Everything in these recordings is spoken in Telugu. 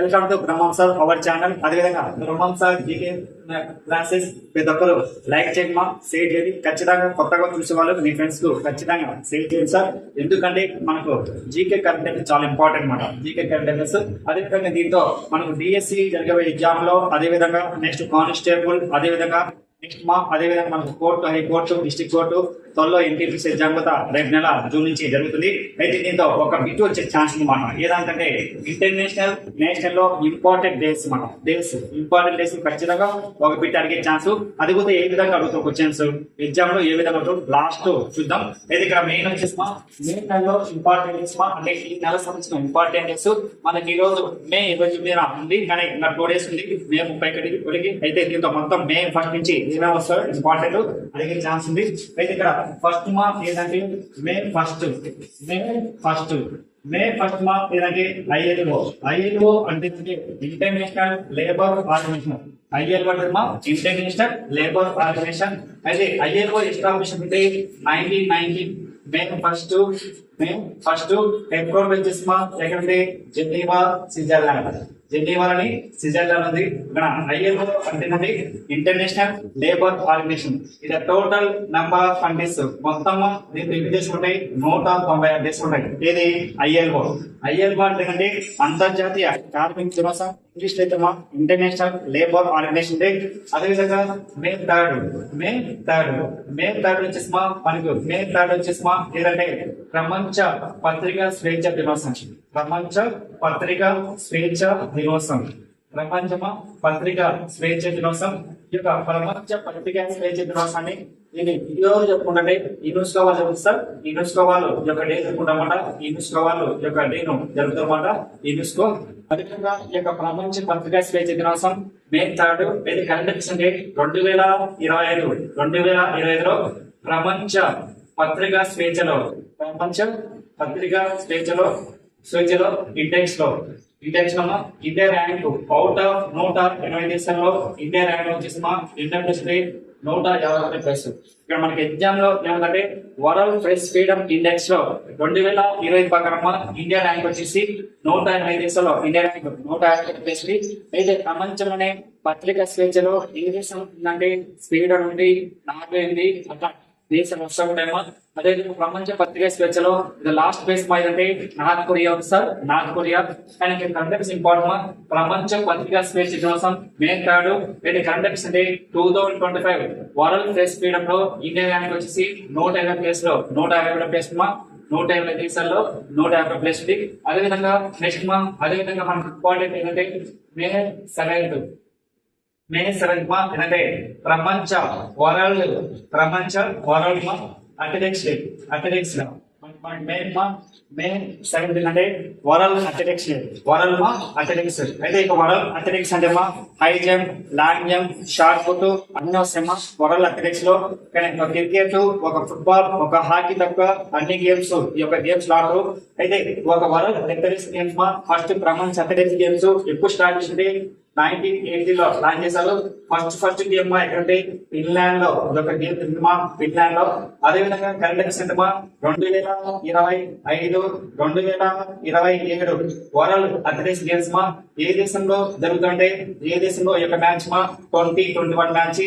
Welcome to Brahmam sir our channel. అదేవిధంగా బ్రహ్మం సార్ జీకే క్లాసెస్ ప్రతి ఒక్కరు లైక్ చేయమా, షేర్ చేయండి. ఖచ్చితంగా కొత్తగా చూసే వాళ్ళు మీ ఫ్రెండ్స్ కు ఖచ్చితంగా షేర్ చేయండి సార్. ఎందుకంటే మనకు జీకే కరెంట్ అఫైర్స్ చాలా ఇంపార్టెంట్ అనమాట. జీకే కరెంట్ అఫైర్స్ అదేవిధంగా దీంతో మనకు డిఎస్సి జరిగే ఎగ్జామ్ లో, అదేవిధంగా నెక్స్ట్ కానిస్టేబుల్, అదేవిధంగా నెక్స్ట్ అదేవిధంగా మనకు కోర్టు, హైకోర్టు, డిస్ట్రిక్ట్ కోర్టు త్వరలో ఎన్టీపీసీ ఎగ్జామ్ కూడా రేపు నెల జూన్ నుంచి జరుగుతుంది. అయితే దీంతో ఒక బిట్ వచ్చే ఛాన్స్ ఉందన్నమాట. ఏదంటే ఇంటర్నేషనల్, నేషనల్ లో ఇంపార్టెంట్ డేస్ ఇంపార్టెంట్ డేస్ ఖచ్చితంగా ఒక బిట్ అడిగే ఛాన్స్. అది కూడా ఏ విధంగా అడుగుతాం క్వశ్చన్స్ ఎగ్జామ్ లో, ఏ విధంగా అడుగుతాం లాస్ట్ చూద్దాం. అయితే ఇక్కడ మెయిన్ వచ్చేసి మే నెలలో ఇంపార్టెంట్ డేస్ అంటే ఈ నెల సంబంధించిన ఇంపార్టెంట్ డేస్ మనకి ఈ రోజు మే 29 ఉంది, కానీ ఇంకా 2 days ఉంది, మే 31కి. అయితే దీంతో మొత్తం మే 1 నుంచి ఏమేమి వస్తాయో ఇంపార్టెంట్ అడిగే ఛాన్స్ ఉంది. అయితే ఇక్కడ ఫస్ట్ మార్క్ ఏదంటే మే ఫస్ట్ మార్క్ ఏదంటే ఐఎల్ఓ అంటే ఇంటర్నేషనల్ లేబర్ ఆర్గనైజేషన్. ఐఎల్ఓ అంటే ఇంటర్నేషనల్ లేబర్ ఆర్గనైజేషన్. అయితే ఐఎల్ఓ ఎస్టాబ్లిష్ అంటే 1990 మే ఫస్ట్ హెడ్ క్వార్టర్ వచ్చేసి ఎక్కడంటే జెనీవా, స్విట్జర్లాండ్ ఉంది. ఇక్కడ ఐఎల్ఓ అంటే ఇంటర్నేషనల్ లేబర్ ఆర్గనైజేషన్. ఇది టోటల్ నెంబర్ ఆఫ్ కంట్రీస్ మొత్తం దీంట్లో ఎన్ని దేశాలు ఉంటాయి? 196 దేశాలు ఉంటాయి. ఇది ఐఎల్ఓ అంటే అంతర్జాతీయ కార్మిక దినోత్సవం. ఇంగ్లీష్ అయితే ఇంటర్నేషనల్ లేబర్ ఆర్గనైజేషన్ డే. అదేవిధంగా మే థర్డ్ వచ్చేసి మనకు మే థర్డ్ వచ్చేసి ఏదంటే ప్రపంచ పత్రికా స్వేచ్ఛ దినోత్సవం. ప్రపంచ పత్రికా స్వేచ్ఛ దినోత్సవం. ఈ యొక్క ప్రపంచ పత్రికా స్వేచ్ఛ దినోత్సవాన్ని ఇది ఎవరు చెప్పుకుంటే యునెస్కో వాళ్ళు చెప్తారు. యునెస్కో వాళ్ళు యొక్క డే జరుపుకుంటామన్నమాట. యునెస్కో అదేవిధంగా ఈ యొక్క ప్రపంచ పత్రికా స్వేచ్ఛ దినోత్సవం మే 3. ఇది కరెంట్ అంటే 2025లో ప్రపంచ పత్రికా స్వేచ్ఛలో ఇండెక్స్ లో ఇండియా ర్యాంక్ అవుట్ ఆఫ్ 180 దేశాల్లో ఇండియా ర్యాంక్ వచ్చేసి ఇంటర్నేషనల్ 151 ప్లేస్. ఇక్కడ మనకి ఎగ్జామ్ లో ఏమంటే వరల్డ్ ప్రెస్ ఫ్రీడమ్ ఇండెక్స్ లో 2020 ప్రకారం ఇండియా ర్యాంక్ వచ్చేసి 180 దేశాల్లో ఇండియా ర్యాంక్ 151 ప్లేస్. అయితే ప్రపంచంలోనే పత్రికా స్వేచ్ఛలో ఏ దేశం ఉందంటే స్వీడన్ ఉంది, నార్వే ఉంది, అట్లా దేశం వస్తామేమో. అదే ప్రపంచ పత్రికా స్వేచ్ఛలో లాస్ట్ ప్లేస్ అంటే నార్త్ కొరియా ఉంది సార్. కానీ కరెంట్ ఇంపార్టెంట్. ప్రపంచ పత్రికా స్వేచ్ఛ దినోత్సవం మే 3. కరెంట్ అంటే 2025 వరల్డ్ ప్రెస్ ఫ్రీడమ్ లో ఇండియా ర్యాంక్ వచ్చేసి 150 ప్లేస్ లో 150 ప్లేస్ 150 దేశాల్లో 150 ప్లేస్ ఉంది. అదేవిధంగా నెక్స్ట్ అదేవిధంగా మనకు ఇంపార్టెంట్ ఏంటంటే మే 7 ఏంటంటే ప్రపంచ వరల్డ్ అథ్లెటిక్స్ డే. మే 7 అంటే వరల్డ్ అథ్లెటిక్స్ డే. అయితే ఇక వరల్డ్ అథ్లెటిక్స్ అంటే high jump, long jump, shot put అన్ని వస్తాయి వరల్డ్ అథ్లెటిక్స్ లో. కానీ ఒక క్రికెట్, ఒక ఫుట్బాల్, ఒక హాకీ తప్ప అన్ని గేమ్స్ ఈ యొక్క గేమ్స్ ఆడరు. అయితే ఒక వరల్డ్ అథ్లెటిక్స్ గేమ్స్ ఫస్ట్ ప్రపంచ అథ్లెటిక్స్ గేమ్స్ ఎప్పుడు స్టార్ట్ చేసింది? 1980 లో లాంచ్ చేశారు. ఫస్ట్ గేమ్ ఎక్కడంటే ఫిన్లాండ్ లో. ఇదొక గేమ్ ఫిన్లాండ్ లో. అదేవిధంగా current centre 2025, 2027 world athletics games ఏ దేశంలో జరుగుతుంటే ఏ దేశంలో ఈ యొక్క మ్యాచ్ 2021 మ్యాచ్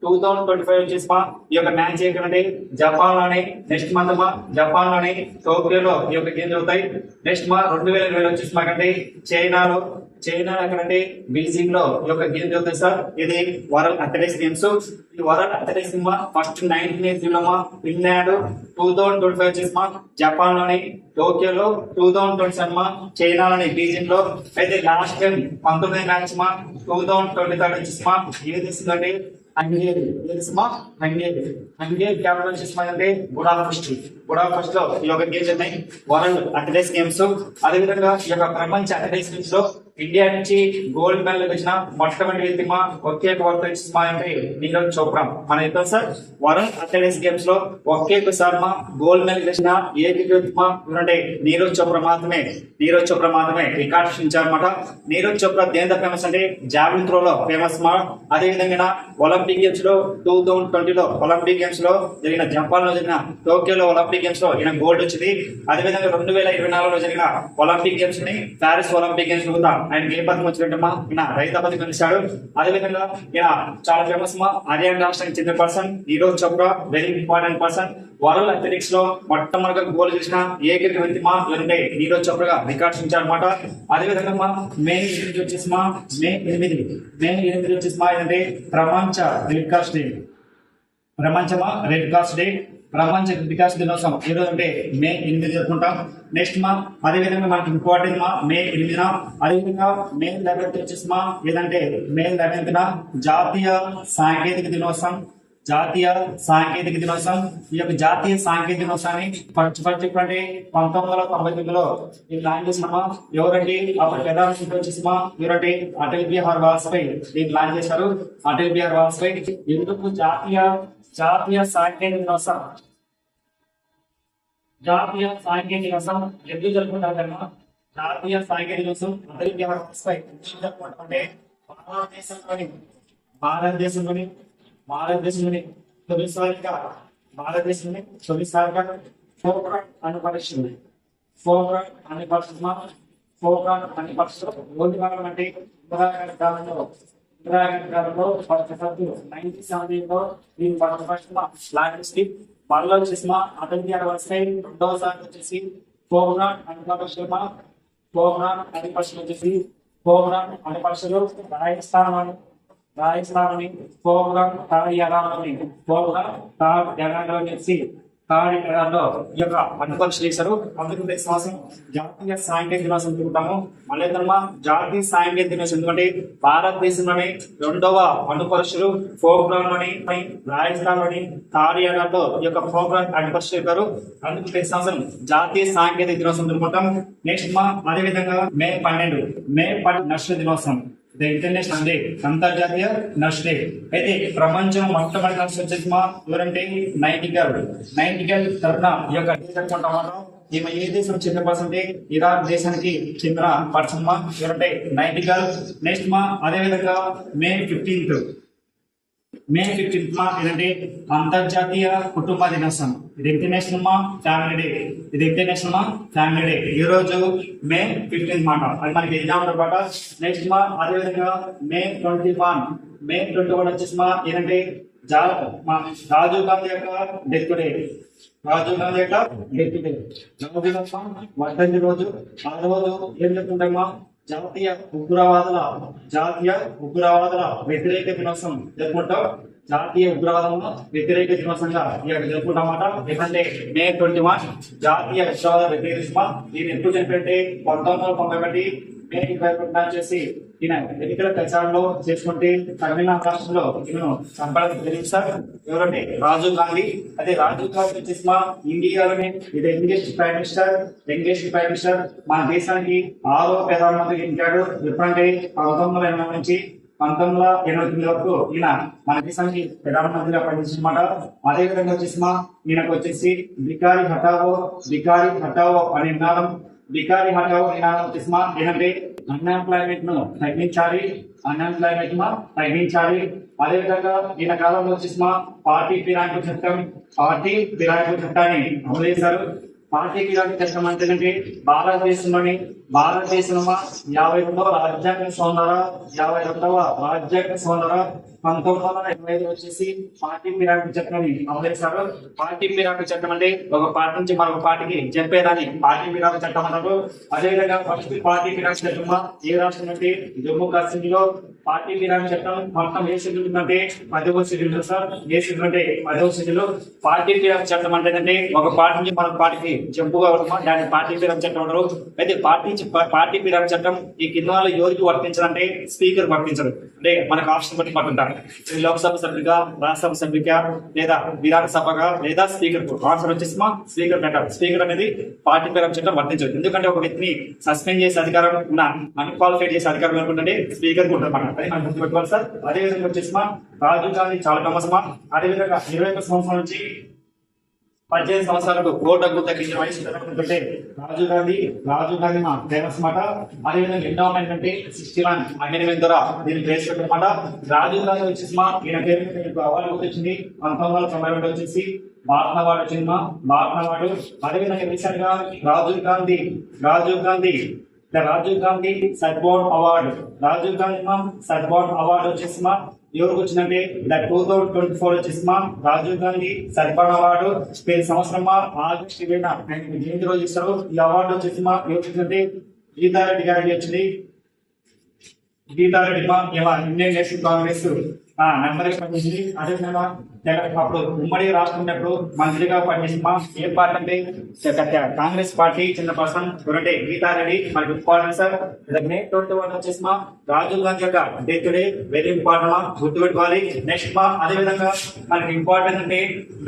2025 వచ్చేసి ఈ యొక్క మ్యాచ్ ఏంటంటే జపాన్ లోనే. నెక్స్ట్ మంత్ జపాన్ లోనే టోక్యోలో ఈ యొక్క గేమ్ జరుగుతాయి. నెక్స్ట్ 2020 వచ్చేసి మాకంటే చైనా ఎక్కడంటే బీజింగ్ లో ఈ యొక్క గేమ్ జరుగుతుంది సార్. ఇది వరల్డ్ అథ్లెటిక్స్ గేమ్స్. ఈ వరల్డ్ అథ్లెటిక్స్ ఫస్ట్ 1980 లో ఫిన్లాండ్, 2025 వచ్చేసి జపాన్ లోని టోక్యోలో, 2027 చైనాలోని బీజింగ్ లో. అయితే లాస్ట్ టైం 19 మ్యాచ్ 2023 వచ్చేసి ఏ దేశం అంటే హంగేరి క్యాపిటల్ వచ్చేసి అంటే బుడాపెస్ట్ లో ఈ యొక్క గేమ్స్ ఉన్నాయి వరల్డ్ అథ్లెటిక్స్ గేమ్స్. అదేవిధంగా ఈ యొక్క ప్రపంచ అథ్లెటిక్స్ గేమ్స్ లో ఇండియా నుంచి గోల్డ్ మెడల్ వచ్చిన మొట్టమొదటి వ్యక్తి ఒకే అంటే నీరజ్ చోప్రా. మన ఇప్పుడు సార్ వరల్డ్ అథ్లెటిక్స్ గేమ్స్ లో ఒకేసారి గోల్డ్ మెడల్ వచ్చిన ఏకైక వ్యక్తి నీరజ్ చోప్రా మాత్రమే రికార్డ్ సృష్టించారన్నమాట. నీరజ్ చోప్రా దేంతో ఫేమస్ అంటే జావెలిన్ త్రో లో ఫేమస్. అదేవిధంగా ఒలింపిక్ గేమ్స్ లో 2020 ఒలింపిక్ గేమ్స్ లో జరిగిన జపాన్ లో జరిగిన టోక్యోలో ఒలింపిక్ గేమ్స్ లో ఈయన గోల్డ్ వచ్చింది. అదేవిధంగా 2024 జరిగిన ఒలింపిక్ గేమ్స్ ని ప్యారిస్ ఒలింపిక్ గేమ్స్ కూడా ఆయనకి ఏ పథకం వచ్చినట్టమ్మా ఈయన రైతు పథకం గెలిచాడు. అదేవిధంగా ఈయన చాలా ఫేమస్ మా హర్యానా రాష్ట్రానికి చెందిన person. Neeraj Chopra very important person. World athletics లో మొట్టమొదటిగా గోల్ చేసిన ఏకైక వ్యక్తి మా అంటే నీరజ్ చోప్రా రికార్డ్స్ ఉంచారనమాట. అదేవిధంగా మా మే 8 వచ్చేసి మే 8 వచ్చేసి ఏంటంటే ప్రపంచ red cross day. Red cross day, ప్రపంచ వికాస్ దినోత్సవం ఈ రోజు అంటే మే 8 జరుపుకుంటాం. నెక్స్ట్ అదేవిధంగా మనకి ఇంపార్టెంట్ మే 8న. అదేవిధంగా మే 11 వచ్చేసి ఏదంటే మే 11న జాతీయ సాంకేతిక దినోత్సవం. ఈ యొక్క జాతీయ సాంకేతిక దినోత్సవాన్ని చెప్పండి 1999లో ఈ ప్లాన్ చేసినామా ఎవరండి అప్పుడు ప్రధానమంత్రి వచ్చేసి ఎవరంటే అటల్ బిహారీ వాజ్పేయి దీన్ని ప్లాన్ చేశారు. అటల్ బిహారీ వాజ్పేయి ఎందుకు జాతీయ సాంకేతిక దినోత్సవం ఎందుకు జరుపుకుంటారమ్మా? జాతీయ సాంకేతిక దినోత్సవం అటల్ బిహారీ వాజ్పేయి జరుపుకుంటామంటే భారతదేశంలోని తొలిసారిగా ఫోక్రాన్ అనే పరిస్థితి ఓల్డ్ కాలం అంటే ఇందిరాగాంధీ కాలంలో 1970లో దీన్ని లాంటి మళ్ళీ వచ్చేసి అటల్ బిహారీ వాజ్పేయి రెండవసారి వచ్చేసి ఫోక్రాన్ అనే పరిస్థితులు రాజస్థాన్ పోగ్రామ్ ఈ యొక్క అనుపక్ష చేశారు. అందుకు శ్వాసం జాతీయ సాంకేతిక దినోత్సవం జరుపుకుంటాము. మళ్ళీ జాతీయ సాంకేతిక దినోత్సవం ఎందుకంటే భారతదేశంలోని రెండవ అణుపరుషులు పోగ్రామ్ లోని రాజస్థాన్ లోని కార్యాలయంలో ఈ యొక్క ప్రోగ్రామ్ అణుపరుషు చెప్పారు. అందుకు ప్రతి సంవత్సరం జాతీయ సాంకేతిక దినోత్సవం జరుపుకుంటాం. నెక్స్ట్ అదేవిధంగా మే 12 నర్సు దినోత్సవం. ఇంటర్నేషనల్ డే, అంతర్జాతీయ నర్స్ డే. అయితే ప్రపంచం మొట్టమొదటి నర్స్ వచ్చేసి ఎవరంటే నైటింగేల్ తరఫున ఈ యొక్క జరుపుకుంటామో ఈమె ఏ దేశం చెందిన పర్సన్ అంటే ఇరాక్ దేశానికి చెందిన పర్సన్ ఎవరంటే నైటింగేల్. నెక్స్ట్ అదేవిధంగా మే 15 ఏంటంటే అంతర్జాతీయ కుటుంబ దినోత్సవం. ఇది ఇంటర్నేషనల్ ఫ్యామిలీ డే. ఈ రోజు మే 15 మాట అది మనకి ఎగ్జామ్ అనమాట. నెక్స్ట్ అదేవిధంగా మే 21 వచ్చేసి ఏంటంటే రాజీవ్ గాంధీ యొక్క డెత్ డే. వర్ధంతి రోజు. ఆ రోజు ఏం చెప్తుంటామా జాతీయ ఉగ్రవాదుల వ్యతిరేక దినోత్సవం జరుపుకుంటాం. జాతీయ ఉగ్రవాదం వ్యతిరేక దినోత్సవంగా జరుపుకుంటామన్నమాట. ఎందుకంటే మే 21 జాతీయ ఉగ్రవాద వ్యతిరేక దినోత్సవం. దీన్ని ఎప్పుడు చెప్పంటే 1991 మే 21 చేసి ఈయన ఎన్నికల ప్రచారంలో చేసుకుంటే తమిళనాడు రాష్ట్రంలో ఈయన సంపాదన జరిగిస్తారు. ఎవరంటే రాజీవ్ గాంధీ. అదే రాజీవ్ గాంధీ వచ్చేసి ఇండియాలోనే ఇది యంగెస్ట్ ప్రైమ్ మినిస్టర్ మన దేశానికి 6వ ప్రధానమంత్రి ఎన్నికాడు. ఎప్పుడంటే 1980 నుంచి 1989 వరకు ఈయన మన దేశానికి ప్రధానమంత్రిగా పనిచేసినమాట. అదేవిధంగా వచ్చేసి ఈయనకు వచ్చేసి బికారి హటావో అనే నినాదం వచ్చేసి ఏంటంటే అన్ఎంప్లాయ్మెంట్ ను తగ్గించాలి. అదేవిధంగా ఈయన కాలంలో వచ్చేసి పార్టీ ఫిరాయింపు చట్టాన్ని అమలు చేశారు. పార్టీ ఫిరాయింపు చట్టం అంటే భారతదేశంలో 52వ రాజ్యాంగ సోదర 1985 వచ్చేసి పార్టీ ఫిరాయింపు చట్టాన్ని అమలు చేశారు. పార్టీ ఫిరాయింపు చట్టం అంటే ఒక పార్టీ నుంచి మరొక పార్టీకి చెప్పేదాన్ని పార్టీ ఫిరాయింపు చట్టం అన్నారు. అదేవిధంగా ఫస్ట్ పార్టీ ఫిరాయింపు చట్టం ఏ రాష్ట్రం అంటే జమ్మూ కాశ్మీర్ లో పార్టీ ఫిరాయింపు చట్టం మొత్తం ఏ షెడ్యూల్ ఉందంటే 10వ షెడ్యూల్ సార్. ఏ షెడ్యూల్ అంటే 10వ షెడ్యూల్. పార్టీ ఫిరాయింపు చట్టం అంటే ఒక పార్టీ నుంచి మరొక పార్టీకి జంపుగా దాన్ని పార్టీ ఫిరాయింపు చట్టం అంటారు. అయితే పార్టీ ఫిరాయింపు చట్టం ఈ కింద వాళ్ళు ఎవరికి వర్తించాలంటే స్పీకర్ వర్తించరు. అంటే మనకు ఆప్షన్ బట్టి పట్టుంటారు. లోక్సభ సభ్యుడిగా, రాజ్యసభ సభ్యుడిగా, లేదా విధాన సభగా, లేదా స్పీకర్ ఆన్సర్ వచ్చేసి స్పీకర్ పెట్టారు. స్పీకర్ అనేది పార్టీ ఫిరాయింపు చట్టం వర్తించదు. ఎందుకంటే ఒక వ్యక్తిని సస్పెండ్ చేసే అధికారం ఉన్న అన్క్వాలిఫైడ్ చేసే అధికారం అనుకుంటే స్పీకర్ ఉంటుంది మనం. అది మనం గుర్తుపెట్టుకోవాలి సార్. అదేవిధంగా వచ్చేసి రాజీవ్ గాంధీ చాలా ఫేమస్. అదేవిధంగా 21 సంవత్సరాల నుంచి 18 సంవత్సరాలకు ఓటు తగ్గించిన వయసు జరుపుకుంటుంటే రాజీవ్ గాంధీ మా ఫేమస్ మాట. అదేవిధంగా రెండవ ఏంటంటే 61 అగ్నివేన్ ద్వారా దీన్ని ప్రవేశపెట్టమాట. రాజీవ్ గాంధీ వచ్చేసి ఈయన పేరు అవార్డు గుర్తొచ్చింది 1992 వచ్చేసి భారత అవార్డు వచ్చింది. అదేవిధంగా రీసెంట్ గా రాజీవ్ గాంధీ రాజీవ్ గాంధీ సద్భావన అవార్డు. రాజీవ్ గాంధీ సద్భావన అవార్డు వచ్చేసి ఎవరికి వచ్చిందంటే 2024 వచ్చేసి రాజీవ్ గాంధీ సద్భావన అవార్డు ప్రతి సంవత్సరం ఆగస్టు 20 ఆయన జయంతి రోజు ఇస్తారు. ఈ అవార్డు వచ్చేసి ఎవరికి వచ్చిందంటే గీతారెడ్డి గారికి వచ్చింది. Geeta Reddy Indian national Congress member పనిచేసింది. అదేవిధంగా అప్పుడు ఉమ్మడి రాష్ట్రం ఉన్నప్పుడు మంత్రిగా పనిచేసిన ఏ పార్టీ అంటే కాంగ్రెస్ పార్టీ చిన్న పర్సన్ చూడండి గీతారెడ్డి మనకి ఇంపార్టెంట్ సార్. మే 21 వచ్చేసి రాజీవ్ గాంధీ యొక్క డెత్ డే వెరీ ఇంపార్టెంట్ గుర్తుపెట్టుకోవాలి. నెక్స్ట్ అదేవిధంగా మనకి ఇంపార్టెంట్ అంటే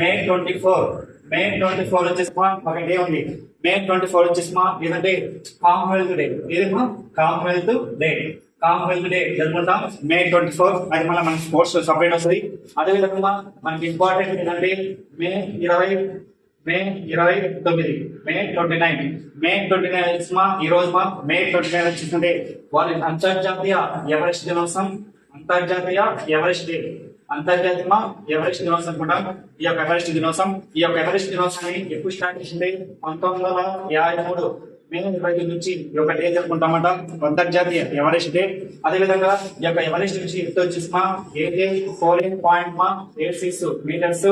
మే 24 వచ్చేసి ఒక డే ఉంది. మే 24 వచ్చేసి ఏదంటే కామన్వెల్త్ డే. ఏదమ్మా కామన్వెల్త్ డే. కామన్వెల్త్ డే జరుపుకుంటాం మే 24. అది మళ్ళీ మనకి స్పోర్ట్స్ సపరేట్ వస్తుంది. అదేవిధంగా మనకి ఇంపార్టెంట్ ఏంటంటే మే 29 మే 29 ఈ రోజు మే 29 వచ్చిందంటే వాళ్ళ అంతర్జాతీయ ఎవరెస్ట్ దినోత్సవం. అంతర్జాతీయ ఎవరెస్ట్ డే. అంతర్జాతీయ ఎవరెస్ట్ దినోత్సవం అనుకుంటాం. ఈ యొక్క ఎవరెస్ట్ దినోత్సవాన్ని ఎప్పుడు స్టార్ట్ చేసింది 1953 మే 25 నుంచి ఈ యొక్క డే జరుపుకుంటామంట అంతర్జాతీయ ఎవరెస్ట్ డే. అదేవిధంగా ఈ యొక్క ఎవరెస్ట్ నుంచి ఎత్తు వచ్చేసి 14.86 మీటర్స్.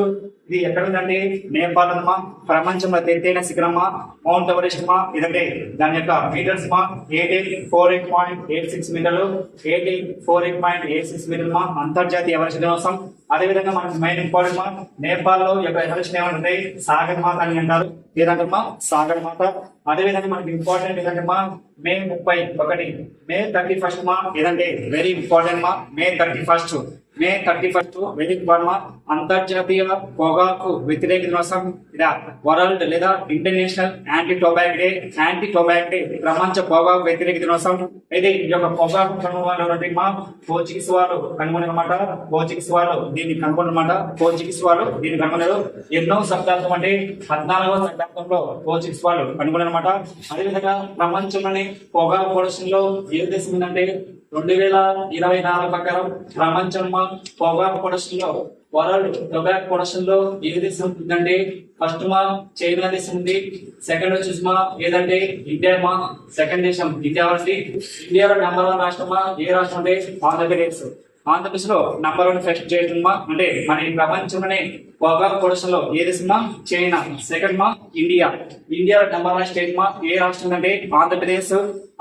ఇది ఎక్కడ ఉందంటే నేపాల్ అమ్మా. ప్రపంచంలో ఎత్తైన శిఖరమ్మా మౌంట్ ఎవరెస్ట్ ఇదంటే దాని యొక్క మీటర్స్ 8848.86 మీటర్లు. 8848.86 మీటర్లు అంతర్జాతీయ ఎవరెస్ట్ దినోత్సవం. అదేవిధంగా మనకి మెయిన్ ఇంపార్టెంట్ నేపాల్ లో యొక్క ఎవరెస్ట్ ఏమంటే సాగర్ మాత అని అంటారు. ఏదంటమ్మా సాగర్ మాత. అదేవిధంగా మనకి ఇంపార్టెంట్ ఏదంటే మే 31 మే 31 ఏదంటే వెరీ ఇంపార్టెంట్ మే 31 వెరీ ఇంపార్టెంట్ అంతర్జాతీయ పొగాకు వ్యతిరేక దినోత్సవం. ఇలా వరల్డ్ లేదా ఇంటర్నేషనల్ యాంటీ టొబాకో డే. ప్రపంచ పొగాకు వ్యతిరేక దినోత్సవం. ఇది ఈ యొక్క పొగాకు కనుగొనటువంటి పోర్చుగీస్ వాళ్ళు కనుగొనమాట. పోర్చుగీస్ వాళ్ళు దీన్ని కనుగొన్నారు. ఎన్నో శతాబ్దం అంటే 14వ శతాబ్దంలో పోర్చుగీస్ వాళ్ళు కనుగొనమాట. అదేవిధంగా ప్రపంచంలోని పొగాకు ప్రొడక్షన్ లో ఏ దేశం ఉందంటే 2024 ప్రకారం ప్రపంచంలో పొగాకు ప్రొడక్షన్ లో వరల్డ్ టొబాకో ప్రొడక్షన్ లో ఏ దేశం ఉందంటే ఫస్ట్ చైనా దేశం ఉంది. సెకండ్ వచ్చేసి ఏదంటే ఇండియా సెకండ్ దేశం ఇండియా ఉంది. ఇండియాలో నెంబర్ 1 రాష్ట్రం ఏ రాష్ట్రం అంటే ఆంధ్రప్రదేశ్. ఆంధ్రప్రదేశ్ లో నెంబర్ 1 ఫస్ట్ చేయడం అంటే మన ఈ ప్రపంచంలోనే పొగాకు ప్రొడక్షన్ లో ఏ దేశం China. Second India. India number 1 state ఏ రాష్ట్రం అంటే ఆంధ్రప్రదేశ్.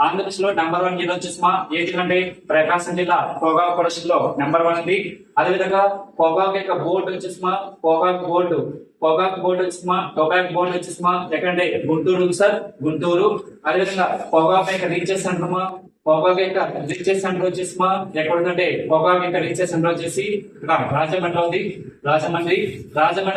ఆంధ్రప్రదేశ్ లో నెంబర్ 1 జిల్లా వచ్చేసి ఏంటంటే ప్రకాశం జిల్లా పొగాకు ప్రొడక్షన్ లో నెంబర్ 1 ఉంది. అదేవిధంగా పొగాకు యొక్క బోర్డు వచ్చేసి పొగాకు బోర్డు వచ్చేసి ఎక్కడంటే గుంటూరు సార్ గుంటూరు. అదేవిధంగా పొగాకు యొక్క రీచెస్ అంటామా. పొగాకు యొక్క రీచెస్ సెంటర్ వచ్చేసి ఎక్కడ ఉందంటే పొగాకు యొక్క రీచెస్ సెంటర్ వచ్చేసి రాజమండ్రి ఉంది. రాజమండ్రి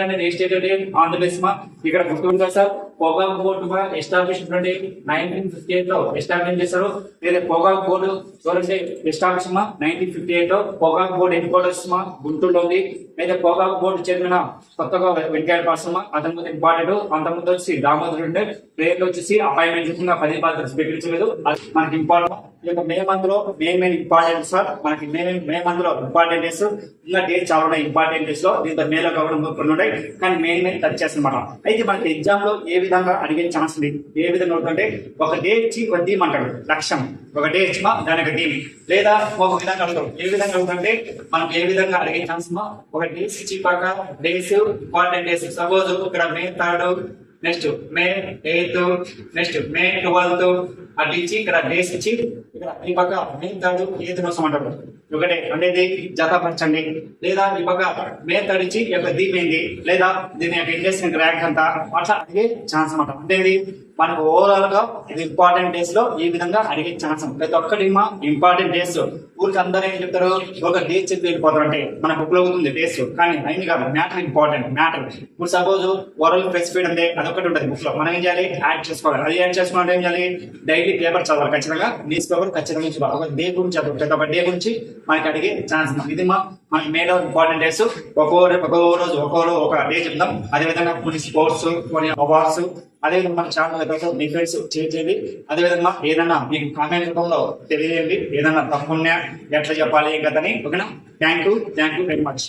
అనేది ఏ స్టేట్ అంటే ఆంధ్రప్రదేశ్. ఇక్కడ గుర్తుందా సార్ పొగాకు బోర్డు ఎస్టాబ్లిష్ 1958 లో ఎస్టాబ్లిష్ చేశారు. లేదా పొగాకు బోర్డు చూడండి ఎస్టాబ్లిష్ 1958 లో పొగాకు బోర్డు హెడ్ క్వార్టర్స్ గుంటూరులో ఉంది. లేదా పొగాకు బోర్డు చైర్మన్ కొత్తగా వెంకయ్య పర్సన్ అతని ముందు ఇంపార్టెంట్. అంతకుముందు వచ్చి దామోదర్ ఉంటే పేర్లు వచ్చేసి అపాయింట్మెంట్ 10 బాధ్యత స్వీకరించలేదు. మనకి ఇంపార్టెంట్ మే మంత్ లో మెయిన్ ఇంపార్టెంట్ సార్. మనకి మే మంత్ లో ఇంపార్టెంట్ డేస్ ఇంకా డేట్ చాలా ఉన్నాయి. ఇంపార్టెంట్ డేస్ లో దీంతో మేలో కావడం కొన్ని ఉంటాయి కానీ మెయిన్ టచ్ చేస్తామన్నమాట. అయితే మనకి ఎగ్జామ్ లో ఏ విధంగా అడిగే ఛాన్స్ ఉంది. ఏ విధంగా అవుతుందంటే ఒక డే ఇచ్చి ఒక థీమ్ అంటాడు లక్ష్యం. ఒక డే ఇచ్చి దాని ఒక థీమ్ లేదా ఒక విధంగా అడుగుతాడు. ఏ విధంగా అవుతుందంటే మనకి ఏ విధంగా అడిగే ఛాన్స్ ఒక డేస్ ఇచ్చి పక్క డేస్ ఇంపార్టెంట్ డేస్. సపోజ్ ఇక్కడ మే 3 నెక్స్ట్ మే 8 నెక్స్ట్ మే 12 అటు ఇచ్చి ఇక్కడ డేస్ ఇచ్చి ఇక్కడ ఈ పక్క మే 3 ఏ దినోత్సవం అంటారు. ఒకటే అనేది జతపరచండి. లేదా ఈ పక్క మే 3 ఇచ్చి ఈ యొక్క థీమ్ ఏంది లేదా దీని యొక్క ఇండస్ట్రీ ర్యాంక్ అంతా అట్లా అడిగే ఛాన్స్ అనమాట. అంటే ఇది మనకు ఓవరాల్ గా ఇది ఇంపార్టెంట్ డేస్ లో ఈ విధంగా అడిగే ఛాన్స్. ప్రతి ఒక్కటి ఇంపార్టెంట్ డేస్ ఊరికి అందరూ ఏం చెప్తారు ఒక డేట్ చెప్పి వెళ్ళిపోతారు. అంటే మన బుక్ లో ఉంది డేస్ కానీ అయింది కాదు మ్యాటర్ ఇంపార్టెంట్ మ్యాటర్. ఇప్పుడు సపోజ్ వరల్డ్ ప్రెస్ ఫీడ్ అంటే అదొకటి ఉంటుంది బుక్ లో. మనం ఏం చేయాలి యాడ్ చేసుకోవాలి. అది యాడ్ చేసుకోవాలంటే ఏం చేయాలి డైలీ పేపర్ చదవాలి. ఖచ్చితంగా న్యూస్ పేపర్ ఖచ్చితంగా చదవాలి. ఒక డే గురించి చదవాలి. ప్రతి ఒక్క డే గురించి మనకి అడిగే ఛాన్స్. ఇది మనకి మేలో ఇంపార్టెంట్ డేస్. ఒక్కో రోజు ఒక డే చెప్తాం. అదేవిధంగా కొన్ని స్పోర్ట్స్ కొన్ని అవార్డ్స్. అదేవిధంగా మన ఛానల్ మీ ఫ్రెండ్స్ చేయండి. అదేవిధంగా ఏదన్నా మీకు కామెంట్ రూపంలో తెలియజేయండి. ఏదన్నా తప్పున్నా ఎట్లా చెప్పాలి కదని. ఓకేనా. Thank you very much.